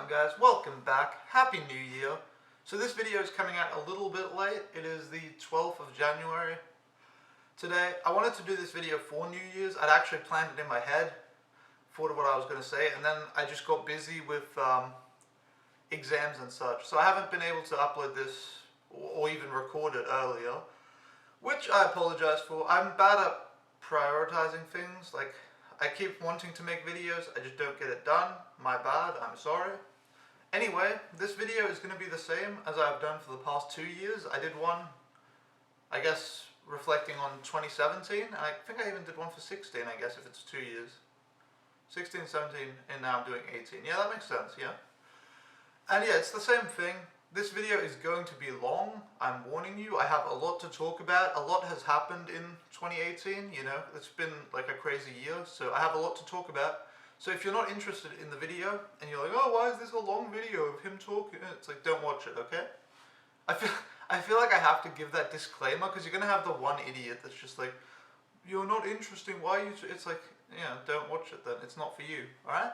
on guys, welcome back, Happy New Year. So this video is coming out a little bit late, it is the 12th of January today. I wanted to do this video for New Year's. I'd actually planned it in my head, thought what I was going to say, and then I just got busy with exams and such. So I haven't been able to upload this or even record it earlier, which I apologize for. I'm bad at prioritizing things, like I keep wanting to make videos, I just don't get it done. My bad, I'm sorry. Anyway, this video is going to be the same as I've done for the past 2 years. I did one, I guess, reflecting on 2017. I think I even did one for 16, I guess, if it's 2 years. 16, 17, and now I'm doing 18. Yeah, that makes sense, yeah. And yeah, it's the same thing. This video is going to be long, I'm warning you. I have a lot to talk about. A lot has happened in 2018, you know. It's been like a crazy year, so I have a lot to talk about. So if you're not interested in the video, and you're like, oh, why is this a long video of him talking? It's like, don't watch it, okay? I feel like I have to give that disclaimer, because you're going to have the one idiot that's just like, you're not interesting, why are you... It's like, yeah, don't watch it then, it's not for you, alright?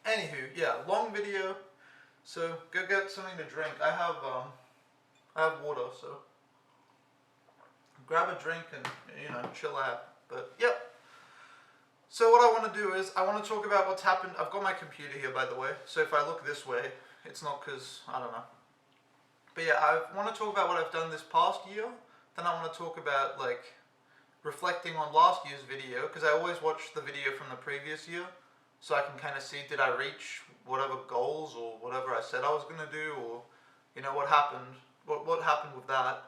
Anywho, yeah, long video. So go get something to drink. I have water, so grab a drink and, you know, chill out. But yep. So what I want to do is I want to talk about what's happened. I've got my computer here, by the way. So if I look this way, it's not because I don't know. But yeah, I want to talk about what I've done this past year. Then I want to talk about like reflecting on last year's video, because I always watch the video from the previous year, so I can kind of see, did I reach whatever goals or whatever I said I was going to do, or, you know, what happened, what happened with that.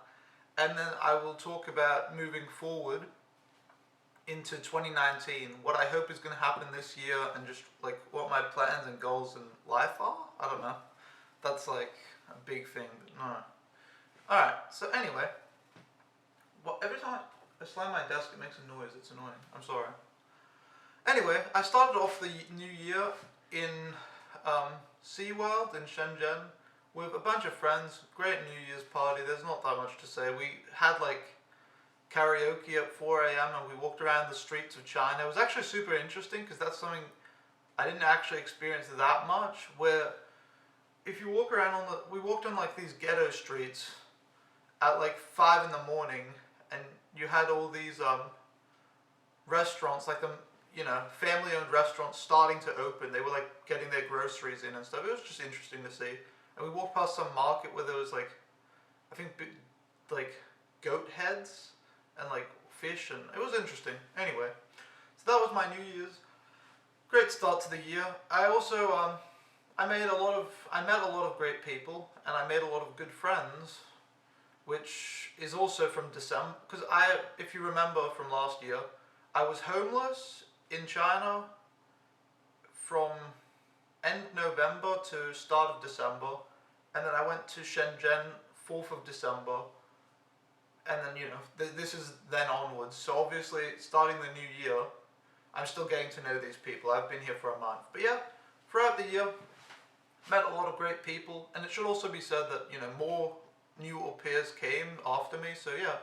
And then I will talk about moving forward into 2019, what I hope is going to happen this year, and just like what my plans and goals in life are. I don't know. That's like a big thing, but no. Alright, so anyway, well, every time I slam my desk it makes a noise, it's annoying, I'm sorry. Anyway, I started off the new year in SeaWorld in Shenzhen with a bunch of friends. Great New Year's party, there's not that much to say. We had like karaoke at 4 AM and we walked around the streets of China. It was actually super interesting because that's something I didn't actually experience that much, where if you walk around we walked on like these ghetto streets at like 5 in the morning, and you had all these restaurants, like the, you know, family-owned restaurants starting to open. They were like getting their groceries in and stuff. It was just interesting to see. And we walked past some market where there was like, I think, like goat heads and like fish, and it was interesting. Anyway, so that was my New Year's. Great start to the year. I also I met a lot of great people, and I made a lot of good friends, which is also from December, because if you remember from last year, I was homeless in China from end November to start of December, and then I went to Shenzhen 4th of December, and then, you know, this is then onwards. So obviously, starting the new year, I'm still getting to know these people. I've been here for a month. But yeah, throughout the year, met a lot of great people, and it should also be said that, you know, more new au pairs came after me, so yeah,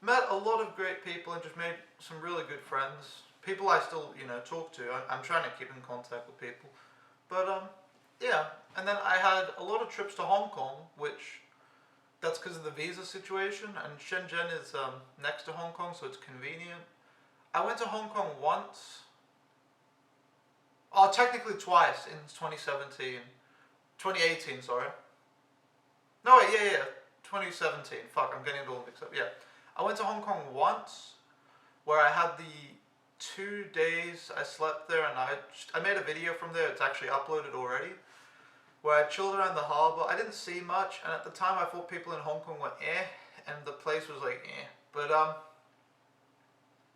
met a lot of great people and just made some really good friends. People I still, you know, talk to. I'm trying to keep in contact with people. But, yeah. And then I had a lot of trips to Hong Kong, which, that's because of the visa situation. And Shenzhen is next to Hong Kong, so it's convenient. I went to Hong Kong once. Oh, technically twice in 2017. 2018, sorry. No, wait, yeah. 2017. Fuck, I'm getting it all mixed up. Yeah. I went to Hong Kong once, where I had the 2 days I slept there, and I made a video from there. It's actually uploaded already, where I chilled around the harbour. I didn't see much, and at the time I thought people in Hong Kong were and the place was like But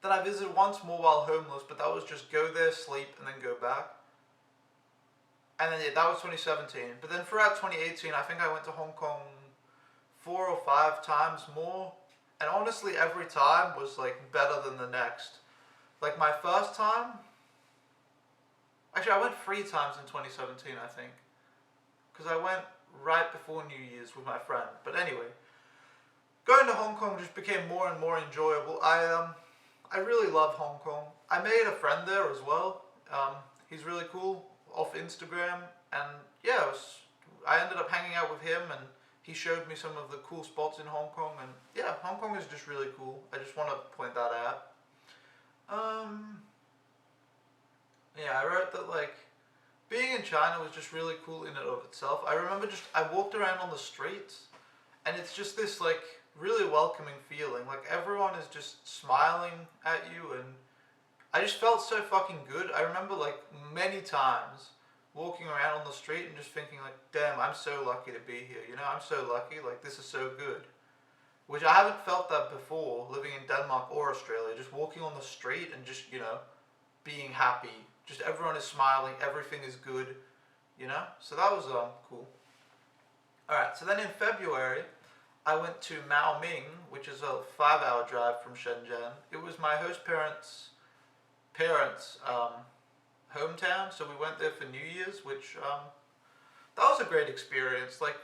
then I visited once more while homeless, but that was just go there, sleep, and then go back. And then yeah, that was 2017. But then throughout 2018, I think I went to Hong Kong 4 or 5 times more. And honestly, every time was like better than the next. Like my first time, actually I went 3 times in 2017, I think. Because I went right before New Year's with my friend. But anyway, going to Hong Kong just became more and more enjoyable. I really love Hong Kong. I made a friend there as well. He's really cool, off Instagram. And yeah, I ended up hanging out with him, and he showed me some of the cool spots in Hong Kong. And yeah, Hong Kong is just really cool. I just want to point that out. Yeah, I wrote that like being in China was just really cool in and of itself. I remember I walked around on the streets, and it's just this like really welcoming feeling. Like everyone is just smiling at you, and I just felt so fucking good. I remember like many times walking around on the street and just thinking like, damn, I'm so lucky to be here. You know, I'm so lucky. Like this is so good. Which I haven't felt that before living in Denmark or Australia. Just walking on the street and just, being happy. Just everyone is smiling, everything is good, So that was cool. Alright, so then in February, I went to which is a 5-hour drive from Shenzhen. It was my host parents' hometown, so we went there for New Year's, which that was a great experience. Like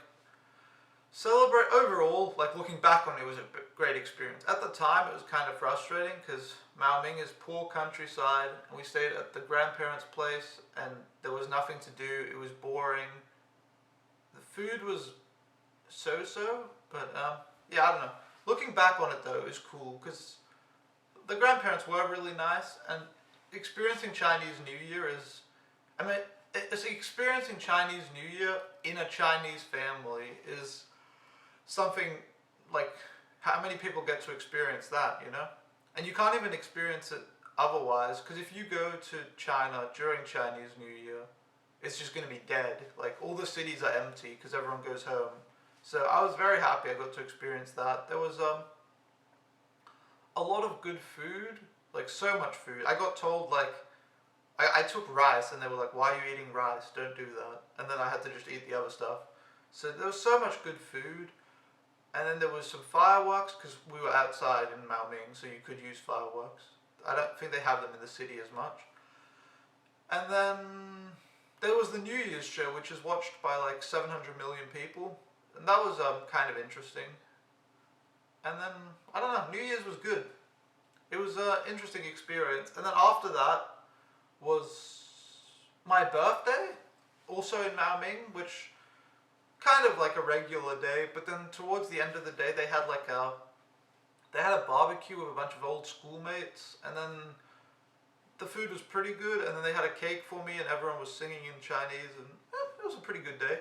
overall, like looking back on it, was a great experience. At the time, it was kind of frustrating because Maoming is poor countryside, and we stayed at the grandparents' place, and there was nothing to do. It was boring. The food was so-so, but yeah, I don't know. Looking back on it though, it was cool because the grandparents were really nice, and experiencing Chinese New Year it's experiencing Chinese New Year in a Chinese family is something like, how many people get to experience that, And you can't even experience it otherwise, because if you go to China during Chinese New Year, it's just going to be dead. Like all the cities are empty because everyone goes home. So I was very happy I got to experience that. There was a lot of good food, like so much food. I got told like, I took rice and they were like, why are you eating rice? Don't do that. And then I had to just eat the other stuff. So there was so much good food. And then there was some fireworks because we were outside in Maoming, so you could use fireworks. I don't think they have them in the city as much. And then there was the New Year's show, which is watched by like 700 million people. And that was kind of interesting. And then, I don't know, New Year's was good. It was an interesting experience. And then after that was my birthday, also in Maoming, which kind of like a regular day, but then towards the end of the day they had a barbecue with a bunch of old schoolmates, and then the food was pretty good, and then they had a cake for me and everyone was singing in Chinese, and it was a pretty good day.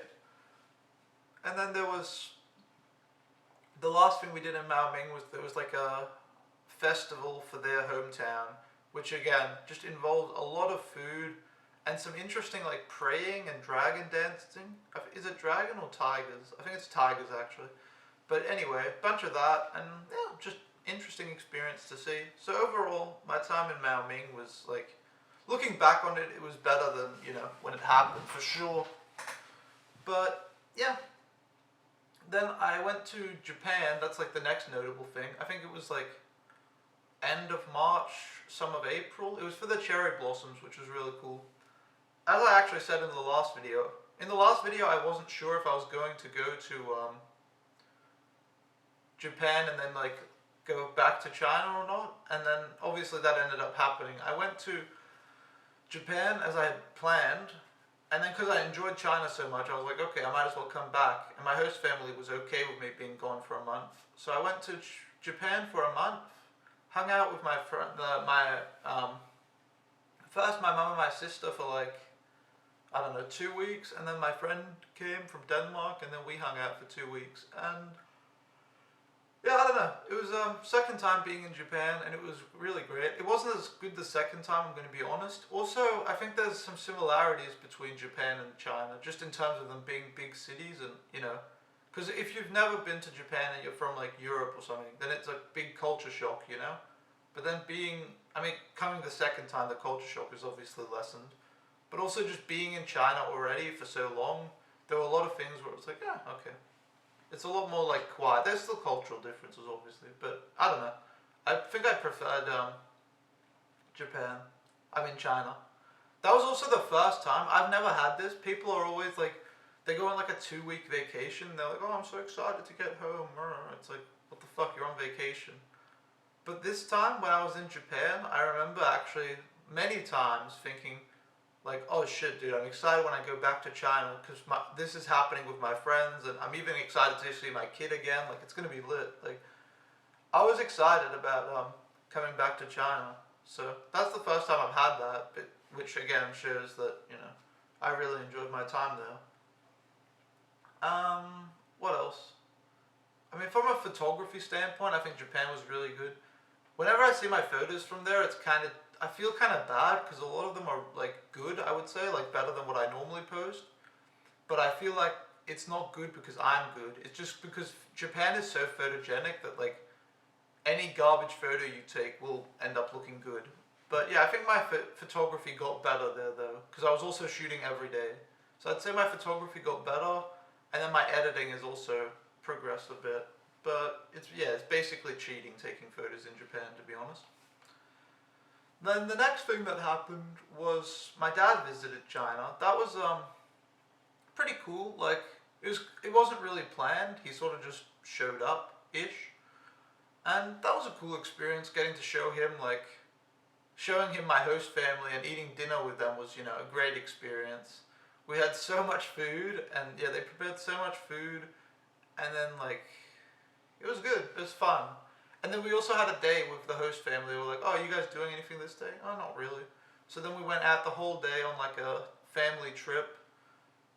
And then there was the last thing we did in Maoming was there was like a festival for their hometown, which again just involved a lot of food and some interesting like praying and dragon dancing. Is it dragon or tigers? I think it's tigers actually. But anyway, a bunch of that, and yeah, just interesting experience to see. So overall, my time in Maoming was like, looking back on it, it was better than, when it happened for sure. But yeah, then I went to Japan. That's like the next notable thing. I think it was like end of March, some of April. It was for the cherry blossoms, which was really cool. As I actually said in the last video, I wasn't sure if I was going to go to Japan and then like go back to China or not, and then obviously that ended up happening. I went to Japan as I had planned, and then because I enjoyed China so much, I was like, okay, I might as well come back. And my host family was okay with me being gone for a month, so I went to Japan for a month, hung out with my friend, first my mum and my sister for like, I don't know, 2 weeks, and then my friend came from Denmark, and then we hung out for 2 weeks, and yeah, I don't know, it was second time being in Japan, and it was really great. It wasn't as good the second time, I'm going to be honest. Also, I think there's some similarities between Japan and China, just in terms of them being big cities, and because if you've never been to Japan and you're from like Europe or something, then it's a big culture shock, but then coming the second time, the culture shock is obviously lessened. But also just being in China already for so long, there were a lot of things where it was like, yeah, okay. It's a lot more like quiet. There's still cultural differences, obviously, but I don't know. I think I preferred China. That was also the first time. I've never had this. People are always like, they go on like a 2-week vacation. They're like, oh, I'm so excited to get home. It's like, what the fuck, you're on vacation. But this time when I was in Japan, I remember actually many times thinking, like, oh shit, dude, I'm excited when I go back to China because this is happening with my friends, and I'm even excited to see my kid again. Like, it's gonna be lit. Like, I was excited about coming back to China. So that's the first time I've had that, but, which again shows that I really enjoyed my time there. What else? I mean, from a photography standpoint, I think Japan was really good. Whenever I see my photos from there, I feel kind of bad because a lot of them are like good, I would say, like better than what I normally post. But I feel like it's not good because I'm good. It's just because Japan is so photogenic that like any garbage photo you take will end up looking good. But yeah, I think my photography got better there though, because I was also shooting every day. So I'd say my photography got better, and then my editing has also progressed a bit. But it's basically cheating taking photos in Japan, to be honest. Then the next thing that happened was my dad visited China. That was pretty cool. Like it wasn't really planned. He sort of just showed up ish, and that was a cool experience. Getting to showing him my host family and eating dinner with them was a great experience. We had so much food, and yeah, they prepared so much food, and then like it was good. It was fun. And then we also had a day with the host family. We were like, oh, are you guys doing anything this day? Oh, not really. So then we went out the whole day on like a family trip.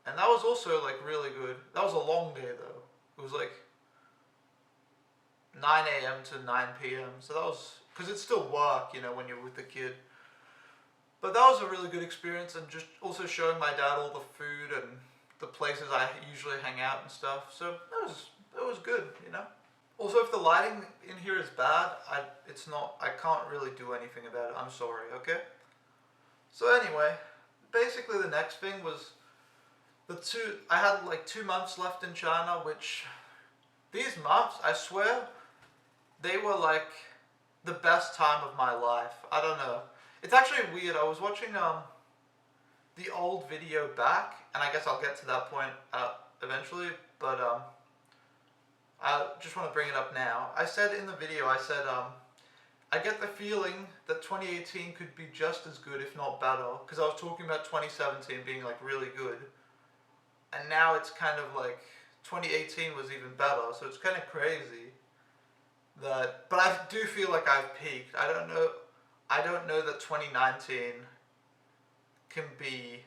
And that was also like really good. That was a long day though. It was like 9 a.m. to 9 p.m. So that was, because it's still work, when you're with the kid. But that was a really good experience, and just also showing my dad all the food and the places I usually hang out and stuff. So that was good. Also, if the lighting in here is bad, I can't really do anything about it. I'm sorry, okay? So anyway, basically the next thing was I had like 2 months left in China, which these months, I swear, they were like the best time of my life. I don't know. It's actually weird. I was watching the old video back, and I guess I'll get to that point eventually, but I just want to bring it up now. I said in the video, I get the feeling that 2018 could be just as good, if not better, because I was talking about 2017 being like really good, and now it's kind of like 2018 was even better, so it's kind of crazy but I do feel like I've peaked. I don't know that 2019 can be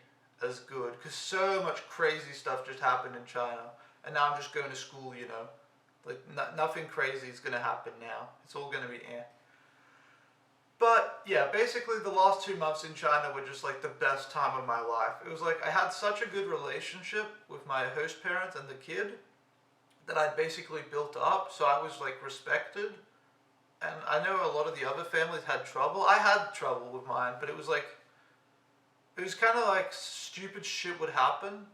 as good, because so much crazy stuff just happened in China, and now I'm just going to school, like nothing crazy is going to happen now. It's all going to be But yeah, basically the last 2 months in China were just like the best time of my life. It was like I had such a good relationship with my host parents and the kid that I'd basically built up, so I was like respected. And I know a lot of the other families had trouble. I had trouble with mine, but it was kind of like stupid shit would happen.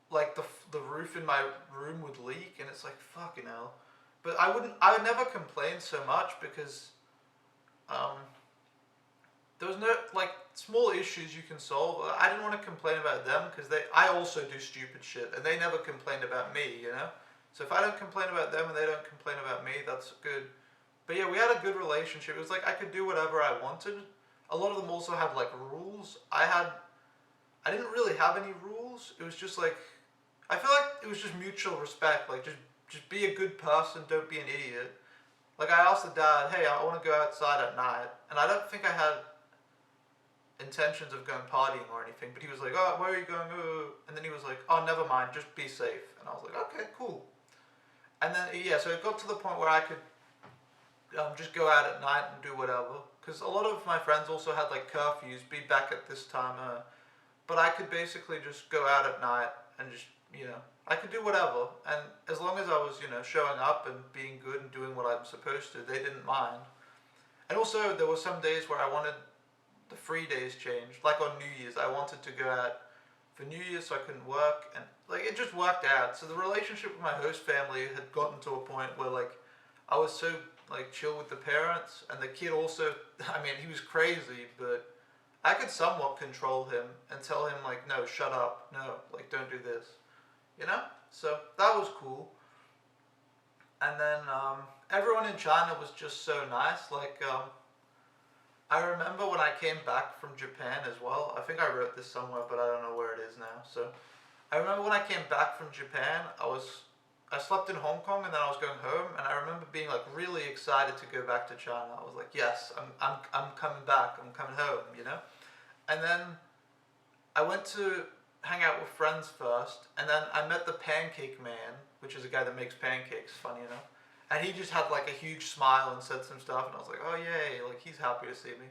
Like the roof in my room would leak, and it's like fucking hell. But I would never complain so much because there was no like small issues you can solve. I didn't want to complain about them because I also do stupid shit, and they never complained about me, So if I don't complain about them and they don't complain about me, that's good. But yeah, we had a good relationship. It was like I could do whatever I wanted. A lot of them also had like rules. I didn't really have any rules. It was just like, I feel like it was just mutual respect. Like just be a good person, don't be an idiot. Like I asked the dad, hey, I want to go outside at night, and I don't think I had intentions of going partying or anything, but he was like, oh, where are you going? And then he was like, oh, never mind, just be safe. And I was like, okay, cool. And then yeah, so it got to the point where I could just go out at night and do whatever, because a lot of my friends also had like curfews, be back at this time, but I could basically just go out at night and just I could do whatever, and as long as I was showing up and being good and doing what I'm supposed to, they didn't mind. And also there were some days where I wanted the free days changed, like on New Year's I wanted to go out for New Year's so I couldn't work, and like it just worked out. So the relationship with my host family had gotten to a point where like I was so like chill with the parents, and the kid also, I mean, he was crazy, but I could somewhat control him and tell him like, no, shut up, no, like don't do this, so that was cool. And then everyone in China was just so nice. Like I remember when I came back from Japan as well. I think I wrote this somewhere, but I don't know where it is now. So I remember when I came back from Japan, I slept in Hong Kong and then I was going home, and I remember being like really excited to go back to China. I was like, yes, I'm coming back. I'm coming home, you know. And then I went to hang out with friends first, and then I met the Pancake Man, which is a guy that makes pancakes, funny enough. And he just had like a huge smile and said some stuff, and I was like, oh yay, like he's happy to see me.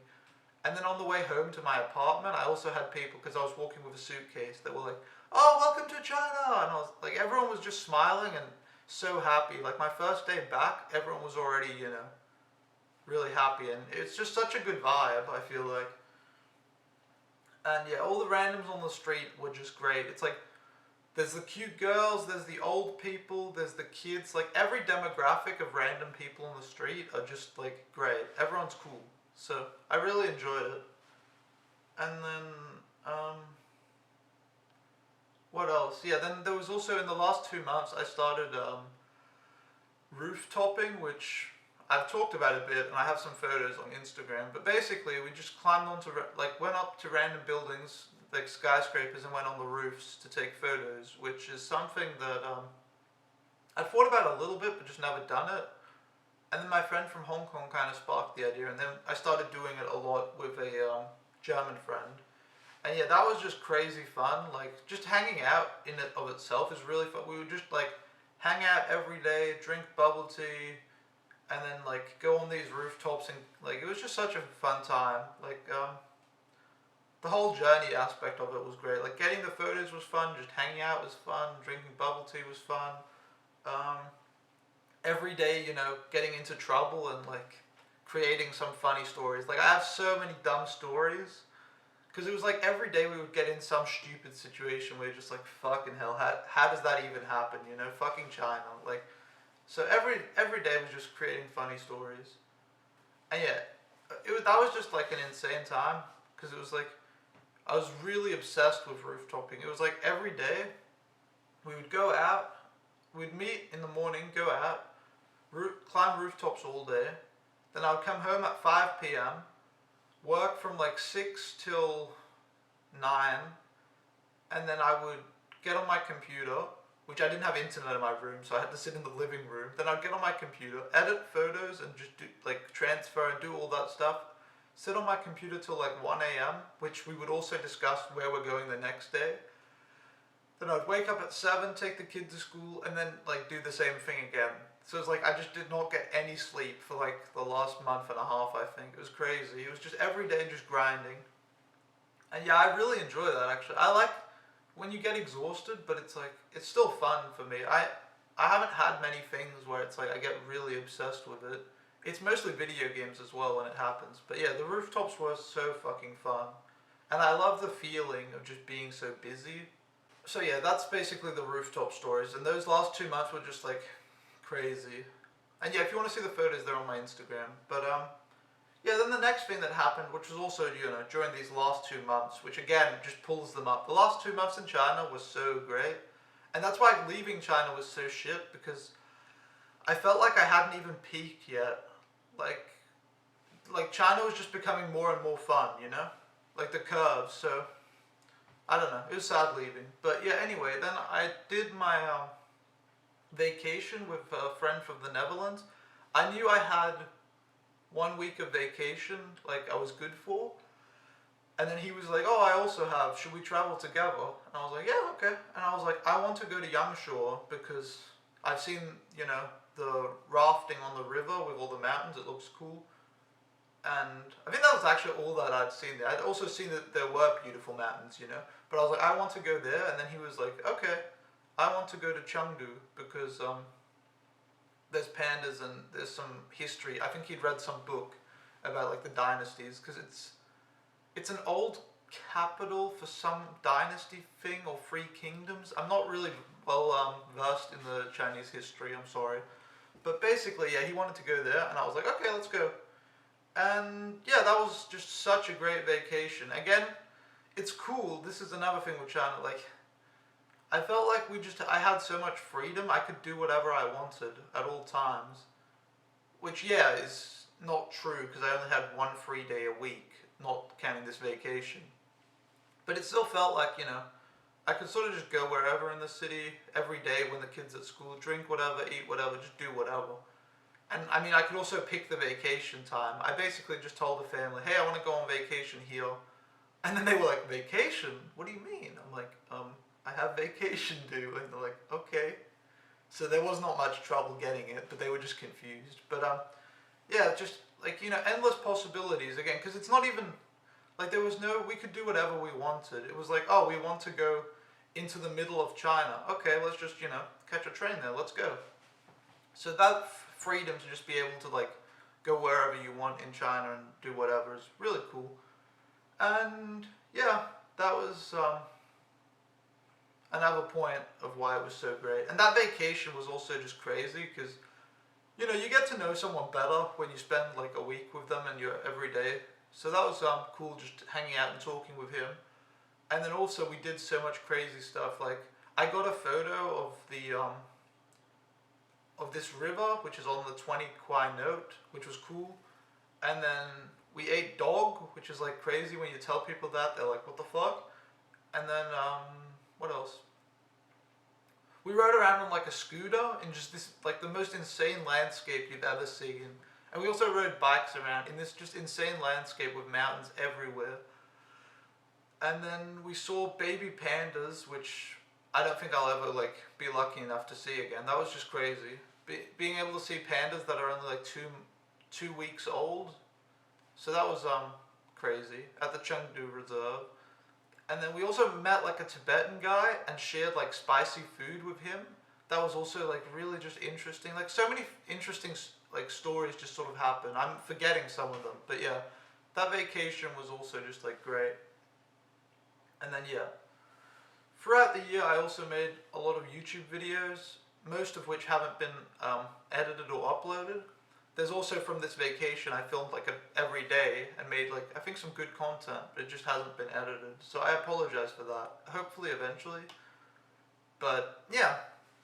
And then on the way home to my apartment, I also had people, because I was walking with a suitcase, that were like, oh, welcome to China! And I was like, everyone was just smiling and so happy. Like my first day back, everyone was already, you know, really happy, and it's just such a good vibe, I feel like. And yeah, all the randoms on the street were just great. It's like, there's the cute girls, there's the old people, there's the kids. Like every demographic of random people on the street are just like great. Everyone's cool. So I really enjoyed it. And then, what else? Yeah, then there was also, in the last 2 months, I started rooftopping, which I've talked about a bit, and I have some photos on Instagram. But basically, we just climbed onto, like, went up to random buildings, like skyscrapers, and went on the roofs to take photos, which is something that I'd thought about a little bit, but just never done it. And then my friend from Hong Kong kind of sparked the idea, and then I started doing it a lot with a German friend. And yeah, that was just crazy fun. Like, just hanging out in it of itself is really fun. We would just like hang out every day, drink bubble tea, and then like go on these rooftops, and like it was just such a fun time. Like the whole journey aspect of it was great. Like getting the photos was fun, just hanging out was fun, drinking bubble tea was fun. Um, every day, you know, getting into trouble and like creating some funny stories. Like I have so many dumb stories. Because it was like every day we would get in some stupid situation where you're just like, fucking hell, how does that even happen, you know? Fucking China. Like, so every day was just creating funny stories. And yeah, that was just like an insane time. Because it was like, I was really obsessed with rooftopping. It was like every day we would go out, we'd meet in the morning, go out, climb rooftops all day. Then I would come home at 5 p.m., work from like 6 till 9, and then I would get on my computer, which I didn't have internet in my room, so I had to sit in the living room. Then I'd get on my computer, edit photos, and just do like transfer and do all that stuff. Sit on my computer till like 1 a.m., which we would also discuss where we're going the next day. Then I'd wake up at 7, take the kid to school, and then like do the same thing again. So it's like I just did not get any sleep for like the last month and a half, I think. It was crazy. It was just every day just grinding. And yeah, I really enjoy that actually. I like when you get exhausted, but it's like, it's still fun for me. I haven't had many things where it's like I get really obsessed with it. It's mostly video games as well when it happens. But yeah, the rooftops were so fucking fun. And I love the feeling of just being so busy. So yeah, that's basically the rooftop stories. And those last 2 months were just like crazy. And yeah, if you want to see the photos, they're on my Instagram. But yeah, then the next thing that happened, which was also, you know, during these last 2 months, which again just pulls them up. The last 2 months in China was so great. And that's why leaving China was so shit, because I felt like I hadn't even peaked yet. Like China was just becoming more and more fun, you know? Like the curves, so I don't know. It was sad leaving. But yeah, anyway, then I did my vacation with a friend from the Netherlands. I knew I had 1 week of vacation, like I was good for. And then he was like, oh, I also have, should we travel together? And I was like, yeah, okay. And I was like, I want to go to Yangshuo because I've seen, you know, the rafting on the river with all the mountains. It looks cool. And I think that was actually all that I'd seen there. I'd also seen that there were beautiful mountains, you know. But I was like, I want to go there. And then he was like, okay, I want to go to Chengdu because there's pandas and there's some history. I think he'd read some book about like the dynasties, because it's an old capital for some dynasty thing or 3 kingdoms. I'm not really well versed in the Chinese history, I'm sorry. But basically, yeah, he wanted to go there, and I was like, okay, let's go. And yeah, that was just such a great vacation. Again, it's cool. This is another thing with China. Like, I felt like I had so much freedom. I could do whatever I wanted at all times. Which, yeah, is not true because I only had one free day a week, not counting this vacation. But it still felt like, I could sort of just go wherever in the city every day when the kids at school, drink whatever, eat whatever, just do whatever. And I mean, I could also pick the vacation time. I basically just told the family, hey, I want to go on vacation here. And then they were like, vacation? What do you mean? I'm like, I have vacation due. And they're like, okay. So there was not much trouble getting it, but they were just confused. But yeah, just like, endless possibilities again, because it's not even, like we could do whatever we wanted. It was like, oh, we want to go into the middle of China. Okay, let's just, catch a train there, let's go. So that freedom to just be able to like go wherever you want in China and do whatever is really cool. And yeah, that was another point of why it was so great. And that vacation was also just crazy because, you get to know someone better when you spend like a week with them and you're every day. So that was cool, just hanging out and talking with him. And then also we did so much crazy stuff. Like I got a photo of the of this river, which is on the 20 Kwai note, which was cool. And then we ate dog, which is like crazy when you tell people that, they're like, what the fuck? And then, what else? We rode around on like a scooter in just this, like the most insane landscape you've ever seen. And we also rode bikes around in this just insane landscape with mountains everywhere. And then we saw baby pandas, which I don't think I'll ever like be lucky enough to see again. That was just crazy. Being able to see pandas that are only like two weeks old. So that was crazy at the Chengdu Reserve. And then we also met like a Tibetan guy and shared like spicy food with him. That was also like really just interesting. Like so many interesting like stories just sort of happened. I'm forgetting some of them, but yeah, that vacation was also just like great. And then yeah, throughout the year I also made a lot of YouTube videos, most of which haven't been edited or uploaded. There's also from this vacation I filmed like every day and made like I think some good content, but it just hasn't been edited. So I apologize for that. Hopefully eventually. But yeah,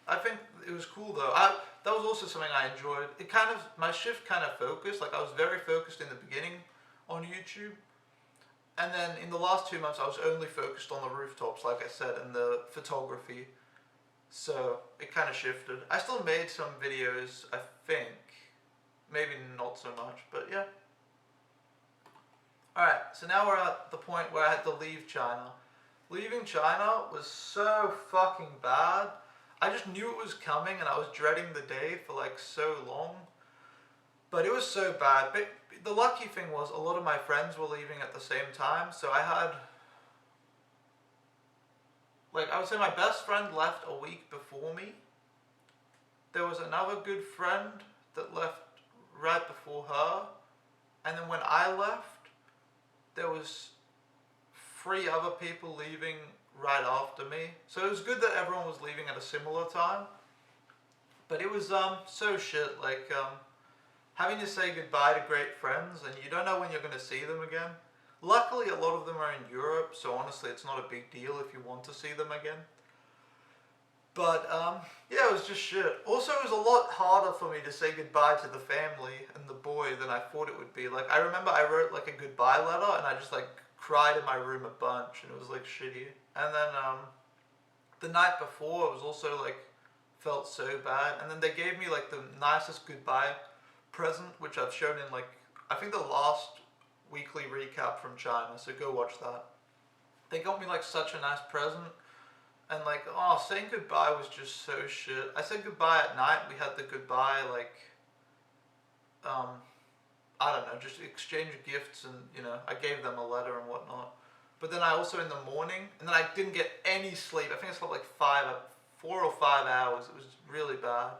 I think it was cool though. That was also something I enjoyed. My shift kind of focused. Like I was very focused in the beginning on YouTube. And then in the last 2 months I was only focused on the rooftops, like I said, and the photography. So it kind of shifted. I still made some videos, I think. Maybe not so much, but yeah. Alright, so now we're at the point where I had to leave China. Leaving China was so fucking bad. I just knew it was coming and I was dreading the day for like so long. But it was so bad. But the lucky thing was a lot of my friends were leaving at the same time, so I had, like I would say my best friend left a week before me. There was another good friend that left right before her, and then when I left, there was 3 other people leaving right after me. So it was good that everyone was leaving at a similar time, but it was so shit, like having to say goodbye to great friends and you don't know when you're going to see them again. Luckily a lot of them are in Europe, so honestly it's not a big deal if you want to see them again. But yeah, it was just shit. Also, it was a lot harder for me to say goodbye to the family and the boy than I thought it would be. Like, I remember I wrote like a goodbye letter and I just like cried in my room a bunch and it was like shitty. And then the night before it was also like, felt so bad. And then they gave me like the nicest goodbye present, which I've shown in like, I think the last weekly recap from China, so go watch that. They got me like such a nice present. And like, oh, saying goodbye was just so shit. I said goodbye at night. We had the goodbye, like, I don't know, just exchange gifts and, I gave them a letter and whatnot. But then I also in the morning, and then I didn't get any sleep. I think I slept like 4 or 5 hours. It was really bad.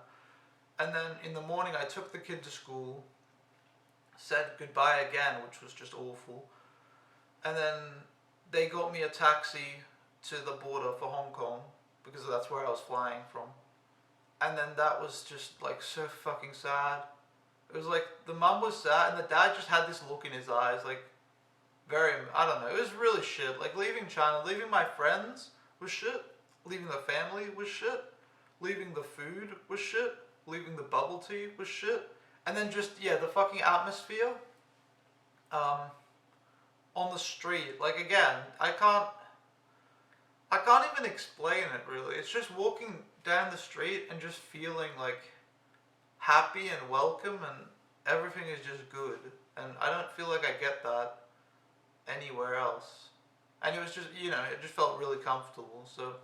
And then in the morning I took the kid to school, said goodbye again, which was just awful. And then they got me a taxi to the border for Hong Kong, because that's where I was flying from. And then that was just like so fucking sad. It was like the mum was sad and the dad just had this look in his eyes, like I don't know, it was really shit. Like leaving China, leaving my friends was shit, leaving the family was shit, leaving the food was shit, leaving the bubble tea was shit, And then just, yeah, the fucking atmosphere um, on the street. Like, again, I can't even explain it really. It's just walking down the street and just feeling like happy and welcome, and everything is just good. And I don't feel like I get that anywhere else. And it was just, it just felt really comfortable. So,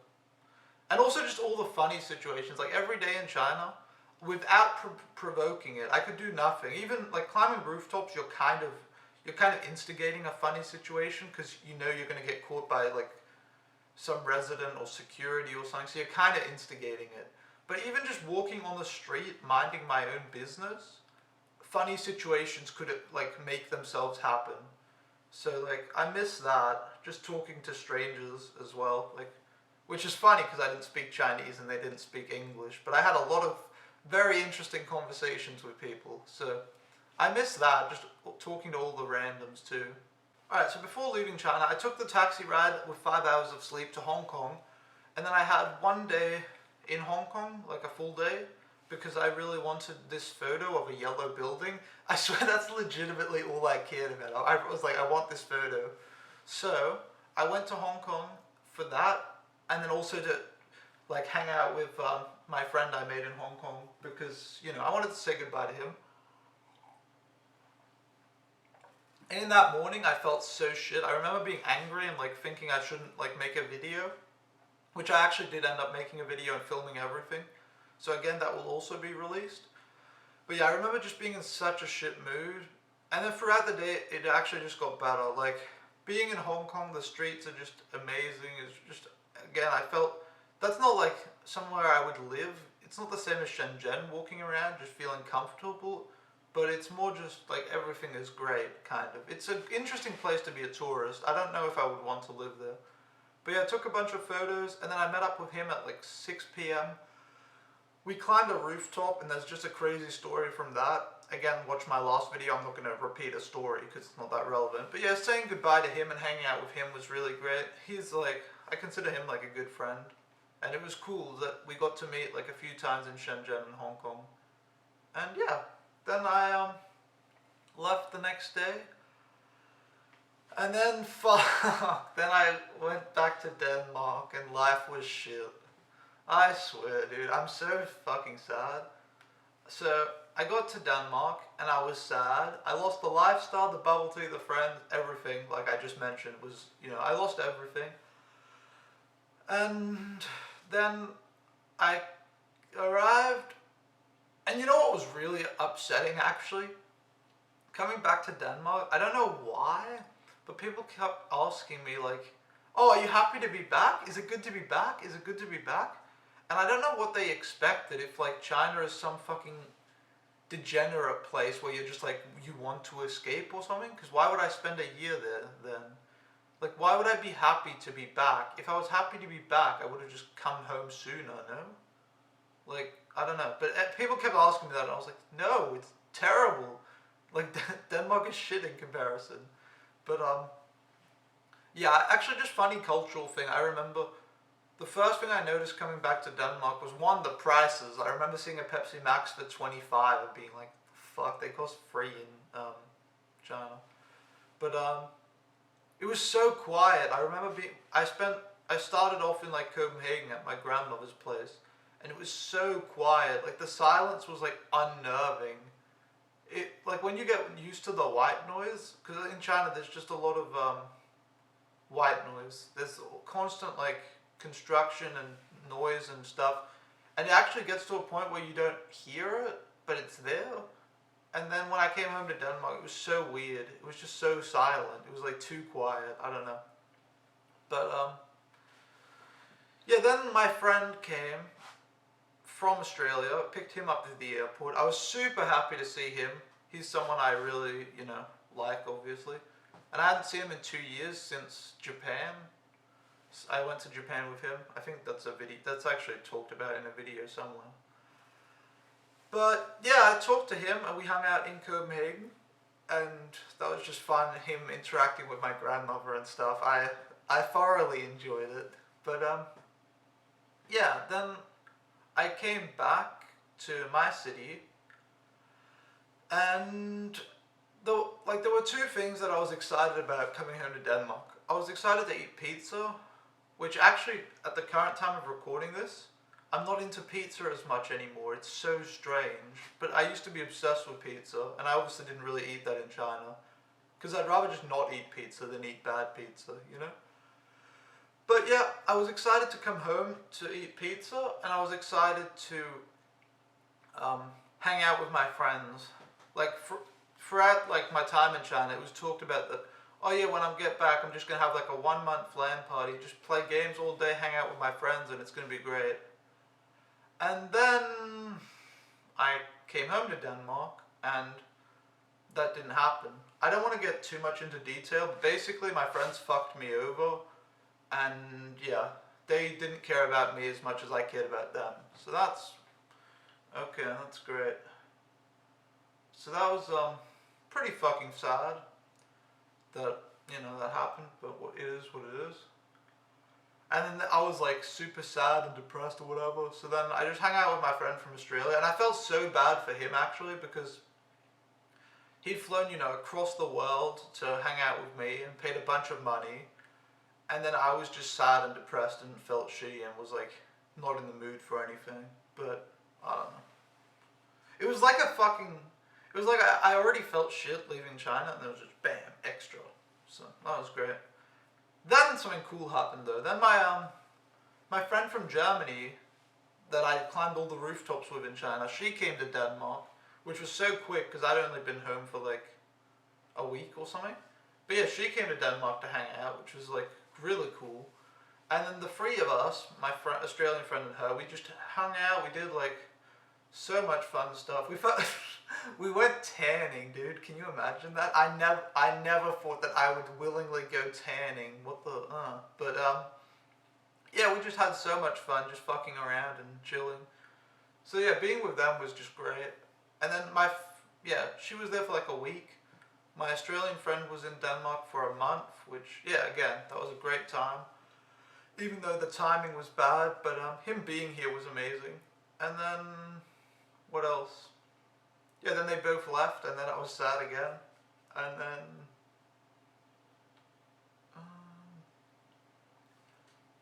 and also just all the funny situations, like every day in China, without provoking it, I could do nothing. Even like climbing rooftops, you're kind of instigating a funny situation because you're gonna get caught by like some resident or security or something. So you're kind of instigating it. But even just walking on the street, minding my own business, funny situations could like make themselves happen. So like I miss that, just talking to strangers as well, like, which is funny because I didn't speak Chinese and they didn't speak English, but I had a lot of very interesting conversations with people. So I miss that, just talking to all the randoms too. Alright, so before leaving China, I took the taxi ride with 5 hours of sleep to Hong Kong, and then I had one day in Hong Kong, like a full day, because I really wanted this photo of a yellow building. I swear that's legitimately all I cared about. I was like, I want this photo. So I went to Hong Kong for that, and then also to like hang out with my friend I made in Hong Kong because I wanted to say goodbye to him. And in that morning, I felt so shit. I remember being angry and like thinking I shouldn't like make a video, which I actually did end up making a video and filming everything. So again, that will also be released. But yeah, I remember just being in such a shit mood. And then throughout the day, it actually just got better. Like, being in Hong Kong, the streets are just amazing. It's just, again, I felt, that's not like somewhere I would live. It's not the same as Shenzhen, walking around, just feeling comfortable. But it's more just like everything is great, kind of. It's an interesting place to be a tourist. I don't know if I would want to live there. But yeah, I took a bunch of photos, and then I met up with him at like 6 p.m. We climbed a rooftop, and there's just a crazy story from that. Again, watch my last video. I'm not going to repeat a story because it's not that relevant. But yeah, saying goodbye to him and hanging out with him was really great. He's like, I consider him like a good friend. And it was cool that we got to meet like a few times in Shenzhen and Hong Kong. And yeah, then I left the next day. And then then I went back to Denmark and life was shit. I swear, dude, I'm so fucking sad. So I got to Denmark and I was sad. I lost the lifestyle, the bubble tea, the friends, everything, like I just mentioned, was, I lost everything. And then I arrived, and you know what was really upsetting actually? Coming back to Denmark, I don't know why, but people kept asking me like, oh, are you happy to be back? Is it good to be back? Is it good to be back? And I don't know what they expected, if like China is some fucking degenerate place where you're just like, you want to escape or something? Because why would I spend a year there then? Like, why would I be happy to be back? If I was happy to be back, I would have just come home sooner, no? Like, I don't know. But people kept asking me that, and I was like, no, it's terrible. Like, Denmark is shit in comparison. But, yeah, actually just funny cultural thing. I remember the first thing I noticed coming back to Denmark was, one, the prices. I remember seeing a Pepsi Max for 25 and being like, fuck, they cost free in China. But, it was so quiet. I remember I started off in like Copenhagen at my grandmother's place, and it was so quiet. Like the silence was like unnerving. It, like when you get used to the white noise, because in China there's just a lot of white noise. There's constant like construction and noise and stuff, and it actually gets to a point where you don't hear it, but it's there. And then when I came home to Denmark, it was so weird. It was just so silent. It was like too quiet. I don't know. But yeah, then my friend came from Australia, picked him up at the airport. I was super happy to see him. He's someone I really, like, obviously. And I hadn't seen him in 2 years since Japan. I went to Japan with him. I think that's actually talked about in a video somewhere. But yeah, I talked to him and we hung out in Copenhagen, and that was just fun, him interacting with my grandmother and stuff. I thoroughly enjoyed it. But yeah, then I came back to my city, And there were two things that I was excited about coming home to Denmark. I was excited to eat pizza, which actually, at the current time of recording this, I'm not into pizza as much anymore. It's so strange. But I used to be obsessed with pizza, and I obviously didn't really eat that in China. Because I'd rather just not eat pizza than eat bad pizza, you know? But yeah, I was excited to come home to eat pizza, and I was excited to hang out with my friends. Like, throughout like my time in China, it was talked about that, oh yeah, when I get back, I'm just going to have like a 1 month LAN party, just play games all day, hang out with my friends, and it's going to be great. And then I came home to Denmark, and that didn't happen. I don't want to get too much into detail, but basically my friends fucked me over, and yeah, they didn't care about me as much as I cared about them. So that's okay, that's great. So that was pretty fucking sad that, you know, that happened, but it is what it is. And then I was like super sad and depressed or whatever. So then I just hung out with my friend from Australia, and I felt so bad for him actually, because he'd flown, you know, across the world to hang out with me and paid a bunch of money. And then I was just sad and depressed and felt shitty and was like not in the mood for anything. But I don't know. It was like I already felt shit leaving China, and then it was just bam, extra. So that was great. Then something cool happened though. Then my friend from Germany that I climbed all the rooftops with in China, she came to Denmark, which was so quick because I'd only been home for like a week or something. But yeah, she came to Denmark to hang out, which was like really cool. And then the three of us, my Australian friend and her, we just hung out. We did like so much fun stuff. We went tanning, dude. Can you imagine that? I never thought that I would willingly go tanning. What the But yeah, we just had so much fun, just fucking around and chilling. So yeah, being with them was just great. And then she was there for like a week. My Australian friend was in Denmark for a month, which yeah, again, that was a great time. Even though the timing was bad, but him being here was amazing. And then what else? Yeah, then they both left, and then I was sad again. And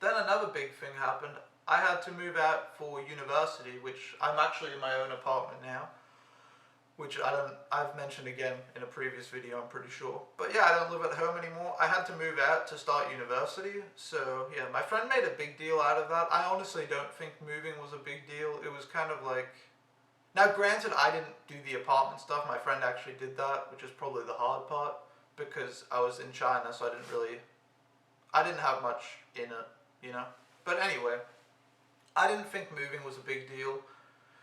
then another big thing happened. I had to move out for university, which I'm actually in my own apartment now, which I've mentioned again in a previous video, I'm pretty sure. But yeah, I don't live at home anymore. I had to move out to start university. So yeah, my friend made a big deal out of that. I honestly don't think moving was a big deal. It was kind of like, now granted, I didn't do the apartment stuff. My friend actually did that, which is probably the hard part, because I was in China, so I didn't have much in it, you know? But anyway, I didn't think moving was a big deal.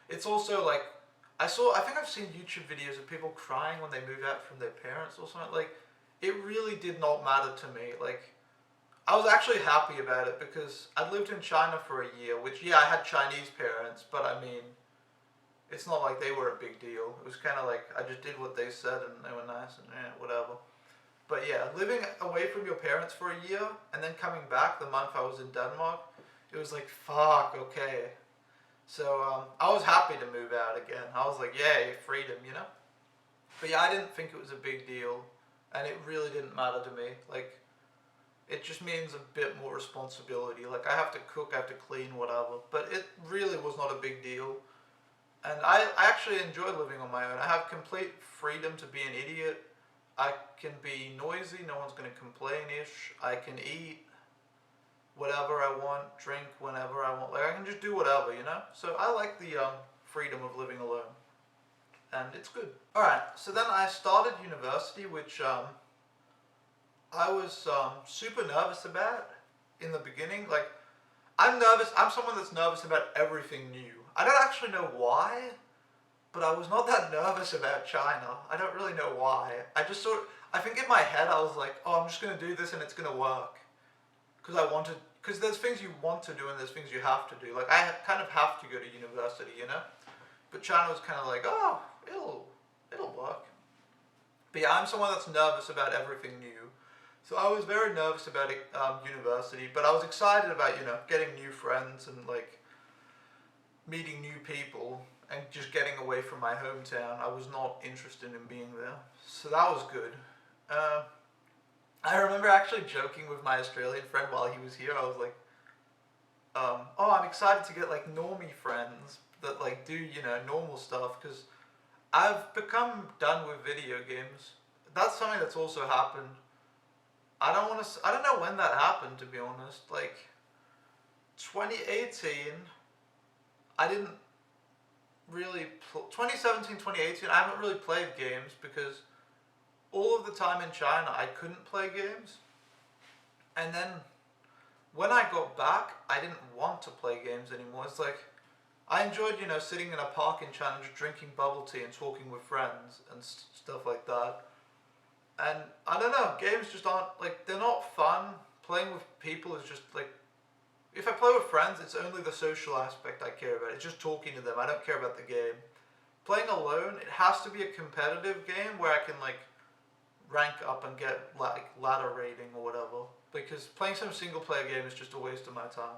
It's also like, I think I've seen YouTube videos of people crying when they move out from their parents or something. Like, it really did not matter to me. Like, I was actually happy about it because I'd lived in China for a year, which, yeah, I had Chinese parents, but I mean, it's not like they were a big deal. It was kind of like, I just did what they said and they were nice and whatever. But yeah, living away from your parents for a year and then coming back the month I was in Denmark, it was like, fuck, okay. So I was happy to move out again. I was like, yay, freedom, you know? But yeah, I didn't think it was a big deal, and it really didn't matter to me. Like, it just means a bit more responsibility. Like, I have to cook, I have to clean, whatever. But it really was not a big deal. And I actually enjoy living on my own. I have complete freedom to be an idiot. I can be noisy, no one's going to complain-ish. I can eat whatever I want, drink whenever I want. Like, I can just do whatever, you know? So I like the freedom of living alone. And it's good. Alright, so then I started university, which I was super nervous about in the beginning. Like, I'm someone that's nervous about everything new. I don't actually know why, but I was not that nervous about China. I don't really know why. I think in my head I was like, oh, I'm just going to do this and it's going to work. Because there's things you want to do and there's things you have to do. Like, I kind of have to go to university, you know? But China was kind of like, oh, it'll work. But yeah, I'm someone that's nervous about everything new. So I was very nervous about university, but I was excited about, you know, getting new friends and like meeting new people and just getting away from my hometown. I was not interested in being there. So that was good. Uh, I remember actually joking with my Australian friend while he was here. I was like, oh, I'm excited to get like normie friends that like do, normal stuff because I've become done with video games. That's something that's also happened. I don't know when that happened, to be honest. Like 2018, I didn't really 2017, 2018, I haven't really played games because all of the time in China I couldn't play games. And then when I got back, I didn't want to play games anymore. It's like I enjoyed, sitting in a park in China just drinking bubble tea and talking with friends and stuff like that. And I don't know, games just aren't, like, they're not fun. Playing with people is just like, if I play with friends, it's only the social aspect I care about. It's just talking to them. I don't care about the game. Playing alone, it has to be a competitive game where I can like rank up and get like ladder rating or whatever. Because playing some single player game is just a waste of my time.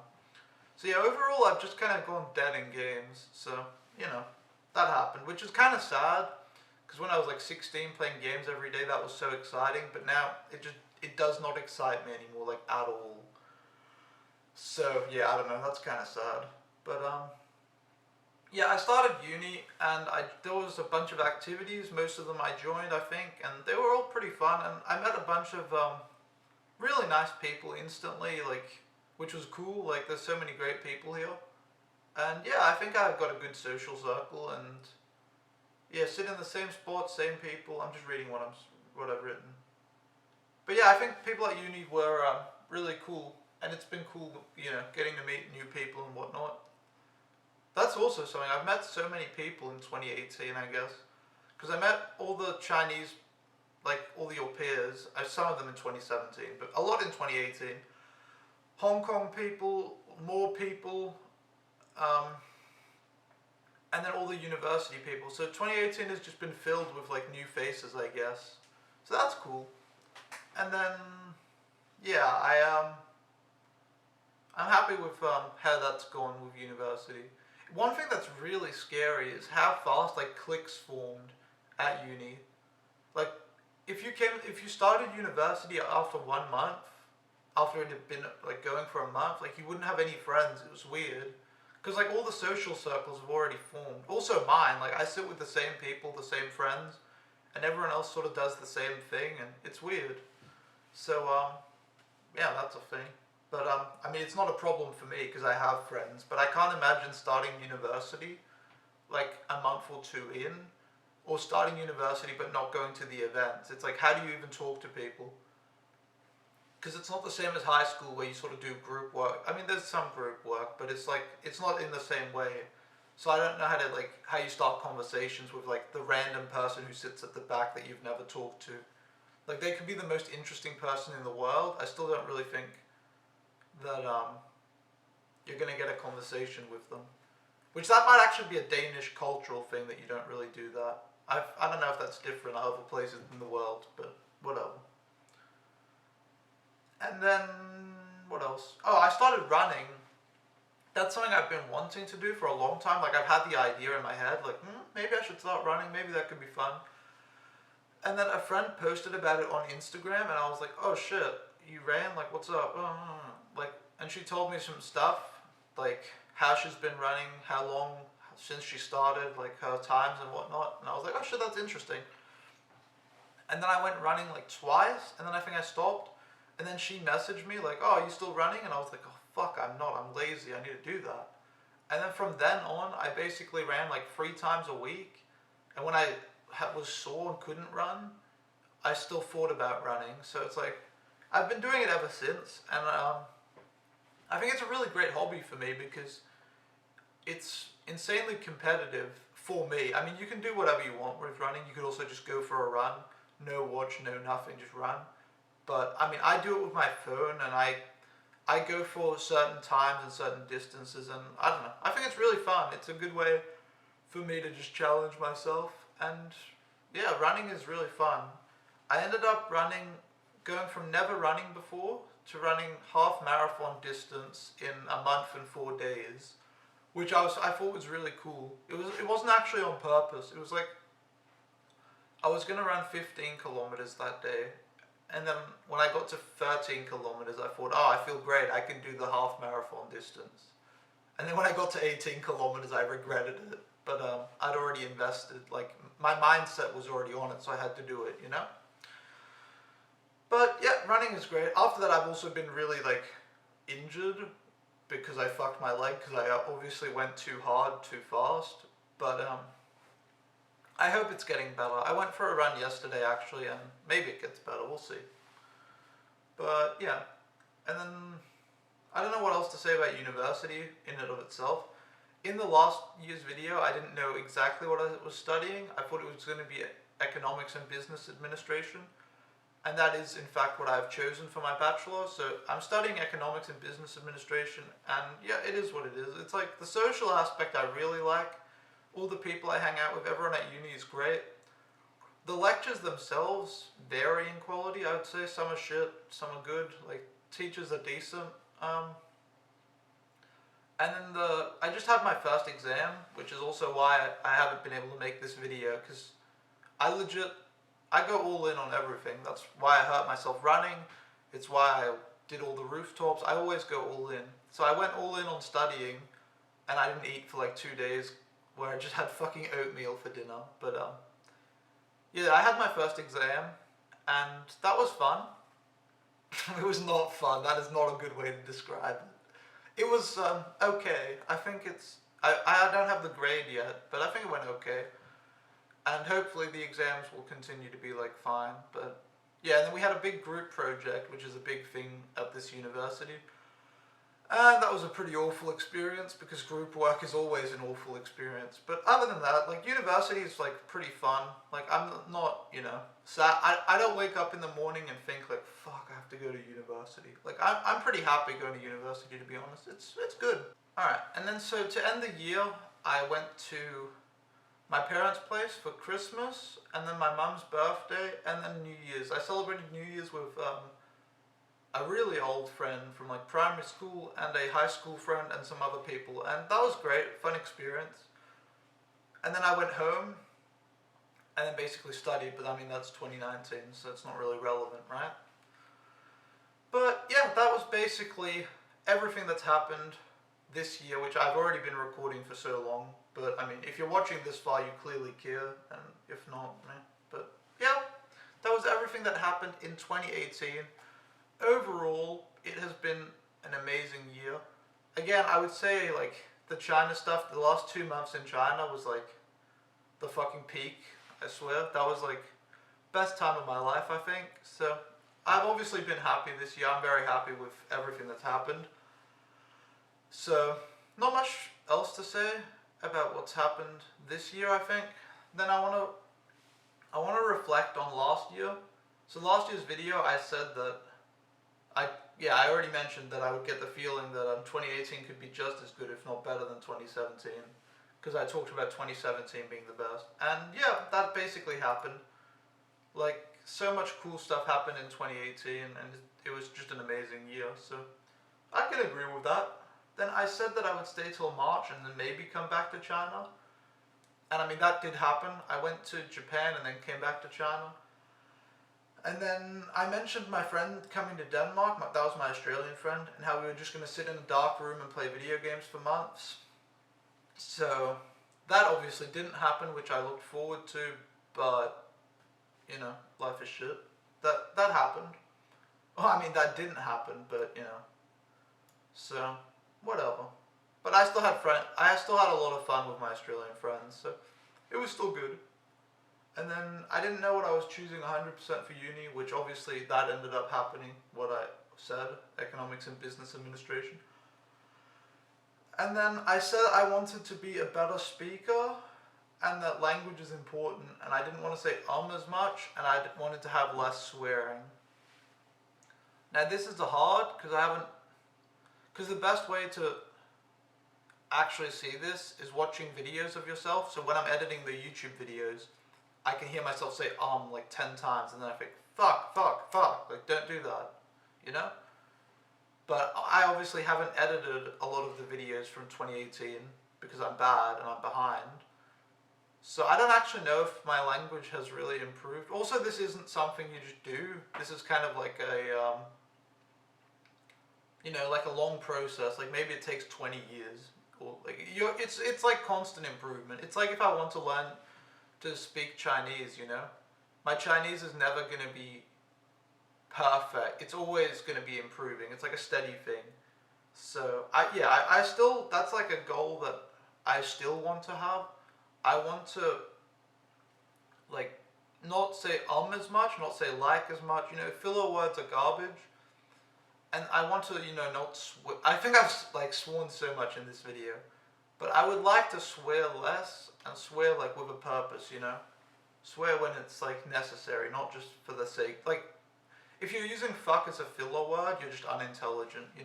So yeah, overall I've just kind of gone dead in games. So, that happened, which is kind of sad. Because when I was like 16 playing games every day, that was so exciting. But now it does not excite me anymore, like at all. So yeah, I don't know, that's kind of sad. But yeah, I started uni and there was a bunch of activities. Most of them I joined, I think, and they were all pretty fun. And I met a bunch of really nice people instantly, like, which was cool. Like, there's so many great people here. And yeah, I think I've got a good social circle. And yeah, sit in the same spot, same people. I'm just reading what I've written. But yeah, I think people at uni were really cool. And it's been cool, getting to meet new people and whatnot. That's also something. I've met so many people in 2018, I guess. Because I met all the Chinese, like all the au pairs, some of them in 2017, but a lot in 2018. Hong Kong people, more people, and then all the university people. So 2018 has just been filled with like new faces, I guess. So that's cool. And then, yeah, I'm happy with how that's gone with university. One thing that's really scary is how fast like cliques formed at uni. Like if you started university after 1 month, after it had been like going for a month, like you wouldn't have any friends. It was weird. Because like all the social circles have already formed. Also mine, like I sit with the same people, the same friends, and everyone else sort of does the same thing, and it's weird. So yeah, that's a thing. But I mean, it's not a problem for me because I have friends. But I can't imagine starting university like a month or two in, or starting university but not going to the events. It's like, how do you even talk to people? Because it's not the same as high school where you sort of do group work. I mean, there's some group work, but it's like it's not in the same way. So I don't know how you start conversations with like the random person who sits at the back that you've never talked to. Like they could be the most interesting person in the world. I still don't really think that you're going to get a conversation with them. Which that might actually be a Danish cultural thing that you don't really do that. I don't know if that's different at other places in the world, but whatever. And then, what else? Oh, I started running. That's something I've been wanting to do for a long time. Like I've had the idea in my head, like, maybe I should start running, maybe that could be fun. And then a friend posted about it on Instagram and I was like, oh shit, you ran? Like, what's up? Like, and she told me some stuff, like how she's been running, how long since she started, like her times and whatnot. And I was like, oh shit, that's interesting. And then I went running like twice, and then I think I stopped. And then she messaged me like, oh, are you still running? And I was like, oh fuck, I'm not, I'm lazy, I need to do that. And then from then on, I basically ran like 3 times a week. And when I was sore and couldn't run, I still thought about running. So it's like, I've been doing it ever since. And I think it's a really great hobby for me because it's insanely competitive for me. I mean, you can do whatever you want with running. You could also just go for a run, no watch, no nothing, just run. But I mean, I do it with my phone, and I go for certain times and certain distances, and I don't know. I think it's really fun. It's a good way for me to just challenge myself, and yeah, running is really fun. I ended up going from never running before to running half marathon distance in a month and 4 days, which I thought was really cool. It wasn't actually on purpose. It was like I was gonna run 15 kilometers that day, and then when I got to 13 kilometers, I thought, oh, I feel great. I can do the half marathon distance. And then when I got to 18 kilometers, I regretted it. But I'd already invested. Like my mindset was already on it, so I had to do it. But yeah, running is great. After that, I've also been really like injured because I fucked my leg because I obviously went too hard, too fast. But I hope it's getting better. I went for a run yesterday actually, and maybe it gets better. We'll see. But yeah, and then I don't know what else to say about university in and of itself. In the last year's video, I didn't know exactly what I was studying. I thought it was going to be economics and business administration. And that is, in fact, what I've chosen for my bachelor. So I'm studying economics and business administration. And yeah, it is what it is. It's like the social aspect I really like. All the people I hang out with, everyone at uni is great. The lectures themselves vary in quality, I would say. Some are shit, some are good. Like, teachers are decent. And then I just had my first exam, which is also why I haven't been able to make this video, because I go all in on everything. That's why I hurt myself running. It's why I did all the rooftops. I always go all in. So I went all in on studying, and I didn't eat for like 2 days, where I just had fucking oatmeal for dinner. But yeah, I had my first exam, and that was fun. It was not fun. That is not a good way to describe it. It was okay. I think I don't have the grade yet, but I think it went okay. And hopefully the exams will continue to be like fine. But yeah, and then we had a big group project, which is a big thing at this university. And that was a pretty awful experience because group work is always an awful experience. But other than that, like university is like pretty fun. Like I'm not, sad. I don't wake up in the morning and think like, fuck, I have to go to university. Like I'm pretty happy going to university, to be honest. It's good. Alright, and then so to end the year, I went to my parents' place for Christmas, and then my mum's birthday, and then New Year's. I celebrated New Year's with a really old friend from like primary school and a high school friend and some other people, and that was great, fun experience. And then I went home and then basically studied, but I mean that's 2019, so it's not really relevant, right? But yeah, that was basically everything that's happened this year, which I've already been recording for so long. But I mean, if you're watching this far, you clearly care, and if not, but yeah, that was everything that happened in 2018. Overall, it has been an amazing year. Again, I would say like the China stuff, the last 2 months in China was like the fucking peak, I swear. That was like best time of my life, I think. So I've obviously been happy this year. I'm very happy with everything that's happened. So not much else to say about what's happened this year, I think. Then I want to reflect on last year. So last year's video, I said that I already mentioned that I would get the feeling that 2018 could be just as good, if not better, than 2017. Because I talked about 2017 being the best. And yeah, that basically happened. Like, so much cool stuff happened in 2018, and it was just an amazing year. So I can agree with that. Then I said that I would stay till March and then maybe come back to China. And I mean, that did happen. I went to Japan and then came back to China. And then I mentioned my friend coming to Denmark, that was my Australian friend, and how we were just going to sit in a dark room and play video games for months. So that obviously didn't happen, which I looked forward to, but, life is shit. That happened. Well, I mean, that didn't happen, but, so, whatever. But I still had a lot of fun with my Australian friends, so it was still good. And then I didn't know what I was choosing 100% for uni, which obviously that ended up happening, what I said, economics and business administration. And then I said I wanted to be a better speaker, and that language is important, and I didn't want to say as much, and I wanted to have less swearing. Now this is hard, because the best way to actually see this is watching videos of yourself. So when I'm editing the YouTube videos, I can hear myself say like 10 times, and then I think, fuck, like don't do that, But I obviously haven't edited a lot of the videos from 2018 because I'm bad and I'm behind. So I don't actually know if my language has really improved. Also, this isn't something you just do. This is kind of like a, like a long process. Like maybe it takes 20 years. Or like it's like constant improvement. It's like if I want to learn to speak Chinese, my Chinese is never going to be perfect. It's always going to be improving. It's like a steady thing. So I still, that's like a goal that I still want to have. I want to like not say as much, not say like as much. Filler words are garbage, and I want to not swear. I think I've like sworn so much in this video, but I would like to swear less and swear like with a purpose. Swear when it's like necessary, not just for the sake. Like if you're using fuck as a filler word, you're just unintelligent. You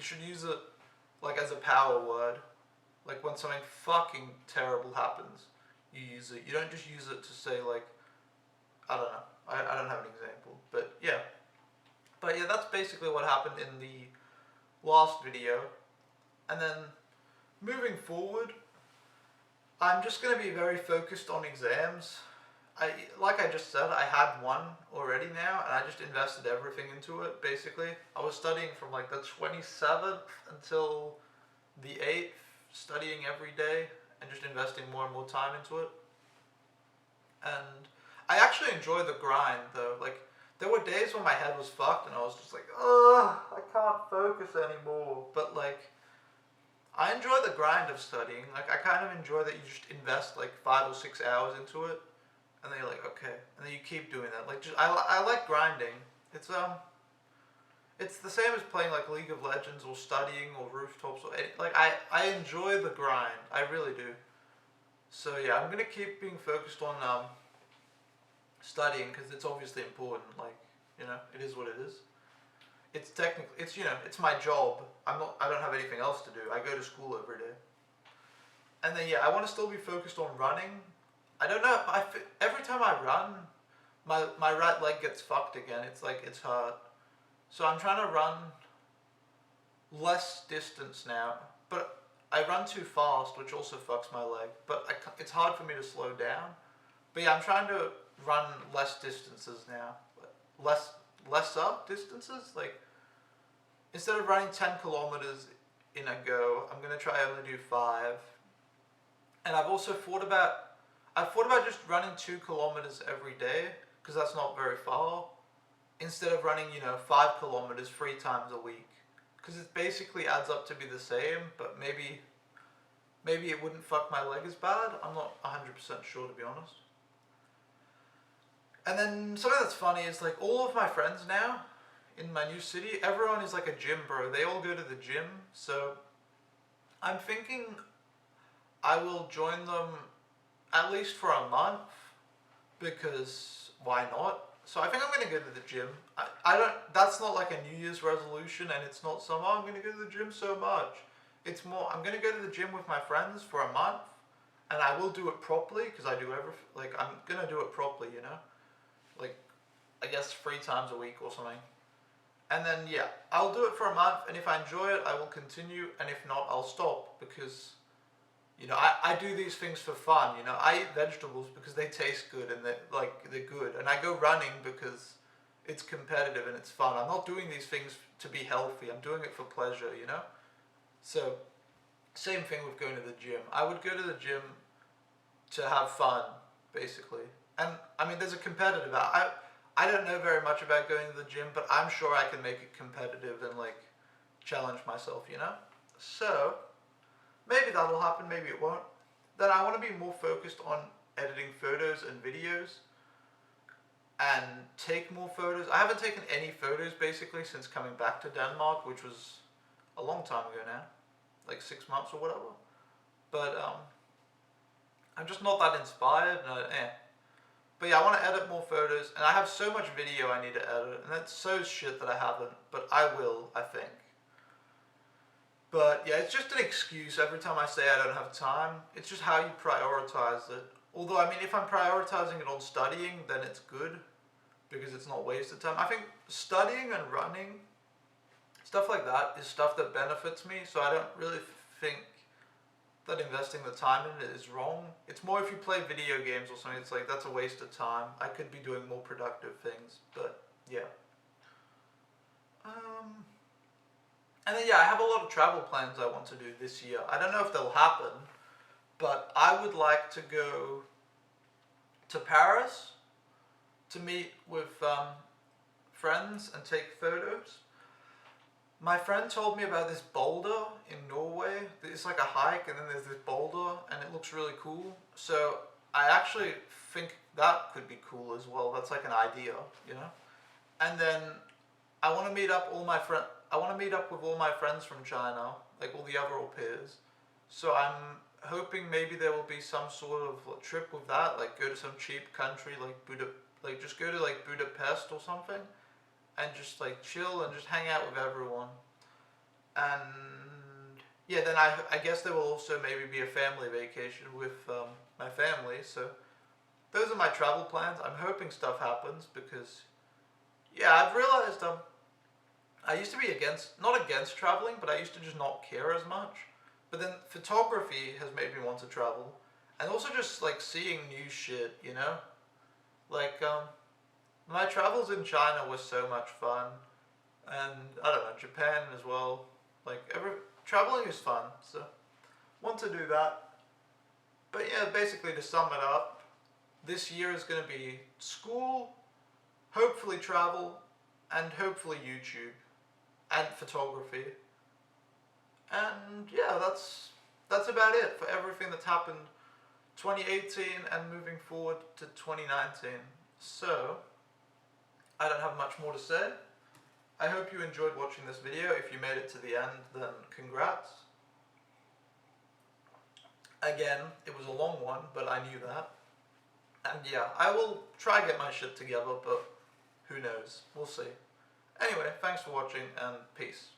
should use it like as a power word. Like when something fucking terrible happens, you use it. You don't just use it to say like, I don't know. I don't have an example, but yeah. But yeah, that's basically what happened in the last video. And then moving forward, I'm just going to be very focused on exams. Like I just said, I had one already now, and I just invested everything into it, basically. I was studying from like the 27th until the 8th, studying every day, and just investing more and more time into it. And I actually enjoy the grind, though. Like, there were days when my head was fucked, and I was just like, ugh, I can't focus anymore. But like, I enjoy the grind of studying. Like, I kind of enjoy that you just invest like 5 or 6 hours into it, and then you're like, okay, and then you keep doing that. Like, I like grinding. It's the same as playing like League of Legends or studying or rooftops or like I enjoy the grind. I really do. So yeah, I'm gonna keep being focused on studying because it's obviously important. Like it is what it is. It's technically it's my job. I don't have anything else to do. I go to school every day. And then yeah, I want to still be focused on running. I don't know. Every time I run, my right leg gets fucked again. It's like it's hurt. So I'm trying to run less distance now, but I run too fast, which also fucks my leg. But it's hard for me to slow down. But yeah, I'm trying to run less distances now. Lesser distances? Like, instead of running 10 kilometers in a go, I'm going to try only do 5. And I've thought about just running 2 kilometers every day, because that's not very far, instead of running 5 kilometers 3 times a week, because it basically adds up to be the same, but maybe it wouldn't fuck my leg as bad. I'm not 100% sure, to be honest. And then something that's funny is like all of my friends now in my new city, everyone is like a gym bro. They all go to the gym, so I'm thinking I will join them at least for a month, because why not? So I think I'm going to go to the gym. I don't, that's not like a New Year's resolution, and it's not some, oh, I'm going to go to the gym so much. It's more, I'm going to go to the gym with my friends for a month, and I will do it properly, because I do everything, like, I'm going to do it properly, like, I guess 3 times a week or something. And then, yeah, I'll do it for a month, and if I enjoy it, I will continue, and if not, I'll stop, because I do these things for fun. I eat vegetables because they taste good and they're good. And I go running because it's competitive and it's fun. I'm not doing these things to be healthy. I'm doing it for pleasure, So, same thing with going to the gym. I would go to the gym to have fun, basically. And, I mean, there's a competitive... I don't know very much about going to the gym, but I'm sure I can make it competitive and, like, challenge myself, So... maybe that'll happen, maybe it won't. Then I want to be more focused on editing photos and videos and take more photos. I haven't taken any photos basically since coming back to Denmark, which was a long time ago now, like 6 months or whatever. But I'm just not that inspired. But yeah, I want to edit more photos, and I have so much video I need to edit, and that's so shit that I haven't, but I will, I think. But yeah, it's just an excuse every time I say I don't have time. It's just how you prioritize it. Although, I mean, if I'm prioritizing it on studying, then it's good, because it's not wasted time. I think studying and running, stuff like that is stuff that benefits me, so I don't really think that investing the time in it is wrong. It's more if you play video games or something, it's like, that's a waste of time. I could be doing more productive things, but yeah. And then yeah, I have a lot of travel plans I want to do this year. I don't know if they'll happen, but I would like to go to Paris to meet with friends and take photos. My friend told me about this boulder in Norway. It's like a hike and then there's this boulder and it looks really cool. So I actually think that could be cool as well. That's like an idea, you know? And then I want to meet up with all my friends from China, like all the other au pairs. So I'm hoping maybe there will be some sort of trip with that, like go to some cheap country like just go to like Budapest or something, and just like chill and just hang out with everyone. And yeah, then I guess there will also maybe be a family vacation with my family. So those are my travel plans. I'm hoping stuff happens because yeah, I've realized I used to be not against traveling, but I used to just not care as much. But then photography has made me want to travel, and also just like seeing new shit, you know? Like my travels in China were so much fun, and I don't know, Japan as well. Like traveling is fun, so want to do that. But yeah, basically to sum it up, this year is going to be school, hopefully travel, and hopefully YouTube and photography. And yeah, that's about it for everything that's happened 2018 and moving forward to 2019. So I don't have much more to say. I hope you enjoyed watching this video. If you made it to the end, then congrats. Again, it was a long one, but I knew that. And yeah, I will try to get my shit together, but who knows? We'll see. Anyway, thanks for watching and peace.